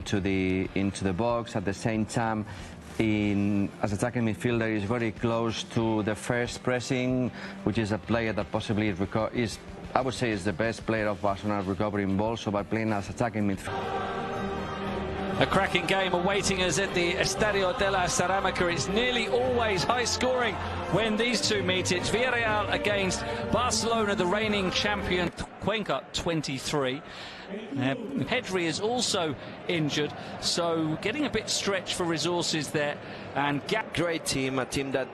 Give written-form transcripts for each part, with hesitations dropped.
into the box. At the same time, as attacking midfielder, is very close to the first pressing, which is a player that possibly is, I would say, is the best player of Barcelona recovering balls. So by playing as attacking midfielder. A cracking game awaiting us at the Estadio de la Ceramica. It's nearly always high scoring when these two meet. It's Villarreal against Barcelona, the reigning champion. Cuenca 23. Pedri is also injured, so getting a bit stretched for resources there. And great team, a team that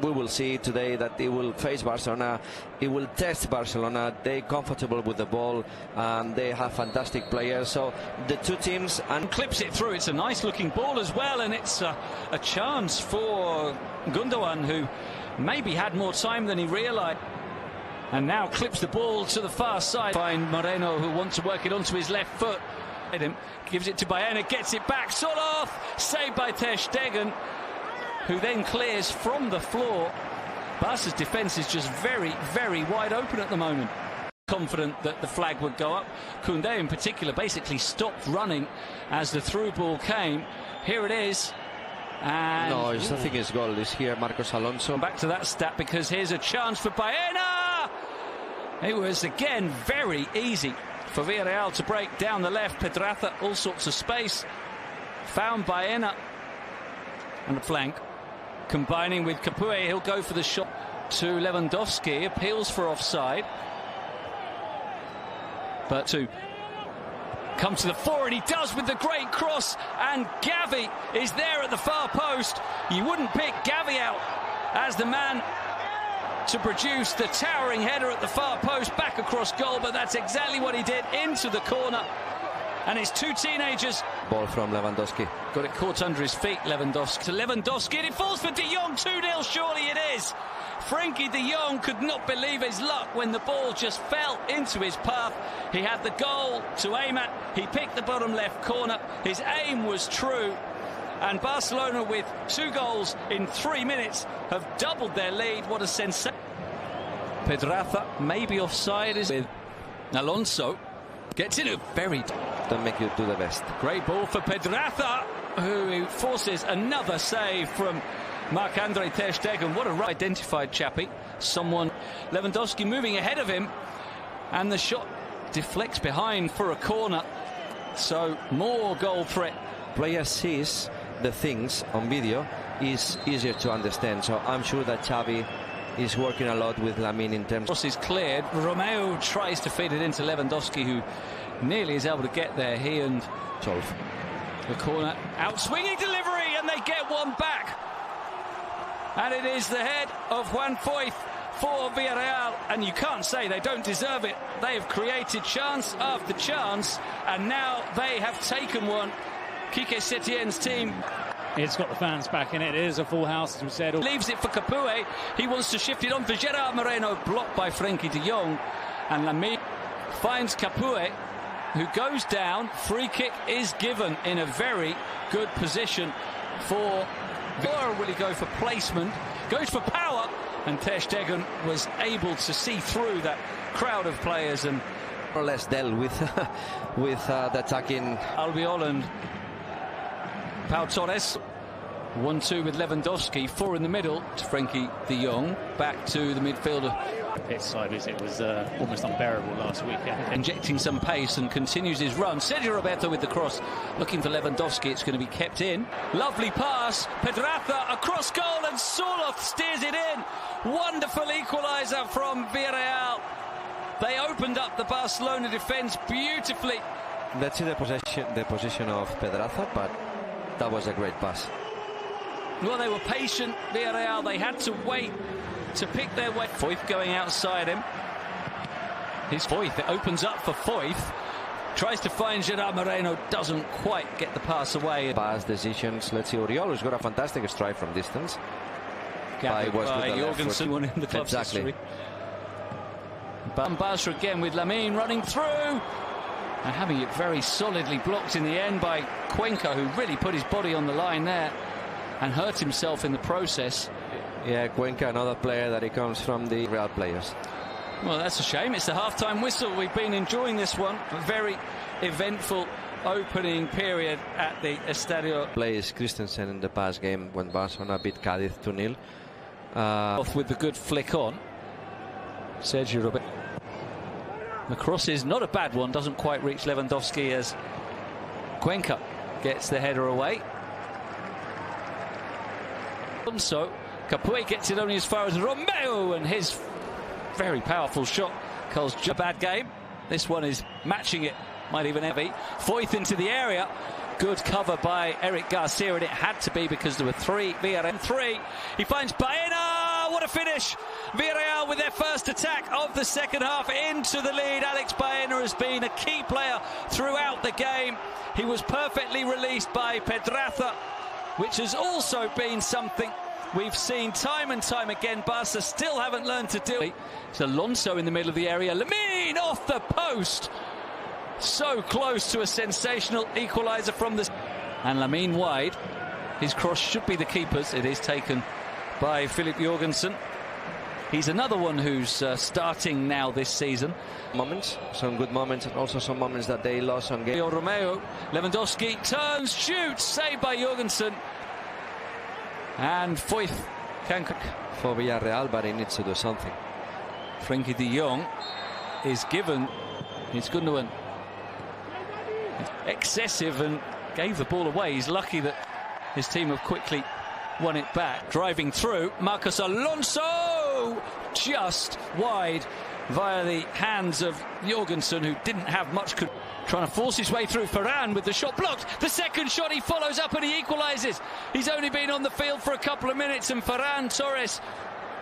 we will see today that it will face Barcelona, it will test Barcelona. They're comfortable with the ball, and they have fantastic players. So the two teams, and clips it through. It's a nice looking ball as well, and it's a chance for Gundogan, who maybe had more time than he realized. And now clips the ball to the far side. Find Moreno, who wants to work it onto his left foot. Gives it to Baena, gets it back. Soloth, saved by Ter Stegen, who then clears from the floor. Barca's defence is just very, very wide open at the moment. Confident that the flag would go up. Koundé in particular basically stopped running as the through ball came. Here it is. And no, I think his goal is here, Marcos Alonso. Back to that stat, because here's a chance for Baena. It was again very easy for Villarreal to break down the left. Pedraza, all sorts of space. Found Baena on the flank. Combining with Capué, he'll go for the shot to Lewandowski. Appeals for offside. But to come to the fore, and he does with the great cross. And Gavi is there at the far post. You wouldn't pick Gavi out as the man to produce the towering header at the far post back across goal, but that's exactly what he did, into the corner. And it's two teenagers. Ball from Lewandowski. Got it caught under his feet, Lewandowski. To Lewandowski, and it falls for De Jong. 2-0, surely it is. Frankie De Jong could not believe his luck when the ball just fell into his path. He had the goal to aim at. He picked the bottom left corner. His aim was true. And Barcelona, with 2 goals in 3 minutes, have doubled their lead. What a sensation. Pedraza, maybe offside, is with Alonso. Gets in a very... Don't make you do the best. Great ball for Pedraza, who forces another save from Marc-Andre Ter Stegen. What a identified chappie. Someone... Lewandowski moving ahead of him. And the shot deflects behind for a corner. So, more goal threat. Player sees the things on video is easier to understand, so I'm sure that Xavi is working a lot with Lamine in terms. Cross is cleared. Romeo tries to feed it into Lewandowski, who nearly is able to get there. He and Solf. The corner, out swinging delivery, and they get one back. And it is the head of Juan Foyth for Villarreal, and you can't say they don't deserve it. They have created chance after chance, and now they have taken one. Quique Setien's team. It's got the fans back in it. It is a full house, as we said. Leaves it for Capué. He wants to shift it on for Gerard Moreno, blocked by Frankie de Jong. And Lamine finds Capué, who goes down. Free kick is given in a very good position for... Or will he go for placement? Goes for power. And Ter Stegen was able to see through that crowd of players and more or less dealt with the attacking. Albiol and Pau Torres. 1-2 with Lewandowski. 4 in the middle to Frankie de Jong. Back to the midfielder. Pitch side, it was almost unbearable last week. Injecting some pace and continues his run. Sergio Roberto with the cross, looking for Lewandowski. It's going to be kept in. Lovely pass. Pedraza across goal, and Soloth steers it in. Wonderful equaliser from Villarreal. They opened up the Barcelona defence beautifully. Let's see the position of Pedraza, but that was a great pass. Well, they were patient, Villarreal. They had to wait to pick their way. Foyth going outside him. Here's Foyth. It opens up for Foyth. Tries to find Gerard Moreno. Doesn't quite get the pass away. Pass decisions. Let's see. Oriol has got a fantastic strike from distance. By Jorgensen, one in the club's history. Barca again with Lamine running through. And having it very solidly blocked in the end by Cuenca, who really put his body on the line there and hurt himself in the process. Yeah, Cuenca, another player that he comes from the Real players. Well, that's a shame. It's the half-time whistle. We've been enjoying this one. Very eventful opening period at the Estadio. Plays Christensen in the past game when Barcelona beat Cádiz 2-0. Off with the good flick on. Sergio Roberto. The cross is not a bad one, doesn't quite reach Lewandowski as Cuenca gets the header away. So Capuey gets it only as far as Romeo, and his very powerful shot calls a bad game. This one is matching it, might even heavy. Foyth into the area. Good cover by Eric Garcia, and it had to be because there were three. Villarreal 3. He finds Baena. What a finish! Villarreal with their first attack of the second half into the lead. Alex Baena has been a key player throughout the game. He was perfectly released by Pedraza, which has also been something we've seen time and time again. Barca still haven't learned to do. It's Alonso in the middle of the area. Lamine off the post. So close to a sensational equaliser from the... And Lamine wide. His cross should be the keeper's. It is taken by Philip Jorgensen. He's another one who's starting now this season. Moments, some good moments, and also some moments that they lost on game. Romeo, Lewandowski turns, shoots, saved by Jorgensen. And Foyth can for Villarreal, but he needs to do something. Frenkie de Jong is given. It's Gundogan. Excessive and gave the ball away. He's lucky that his team have quickly won it back. Driving through, Marcos Alonso just wide via the hands of Jorgensen, who didn't have much. Trying to force his way through. Ferran with the shot blocked. The second shot he follows up and he equalises. He's only been on the field for a couple of minutes, and Ferran Torres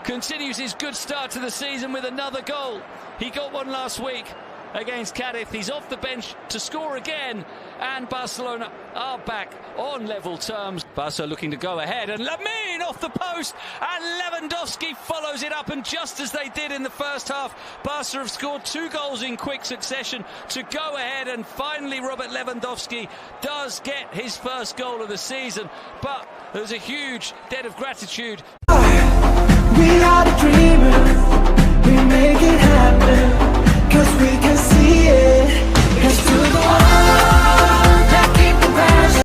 continues his good start to the season with another goal. He got one last week against Cádiz. He's off the bench to score again, and Barcelona are back on level terms. Barca looking to go ahead, and Lamine off the post, and Lewandowski follows it up, and just as they did in the first half, Barca have scored 2 goals in quick succession to go ahead, and finally Robert Lewandowski does get his first goal of the season. But there's a huge debt of gratitude. We are the dream.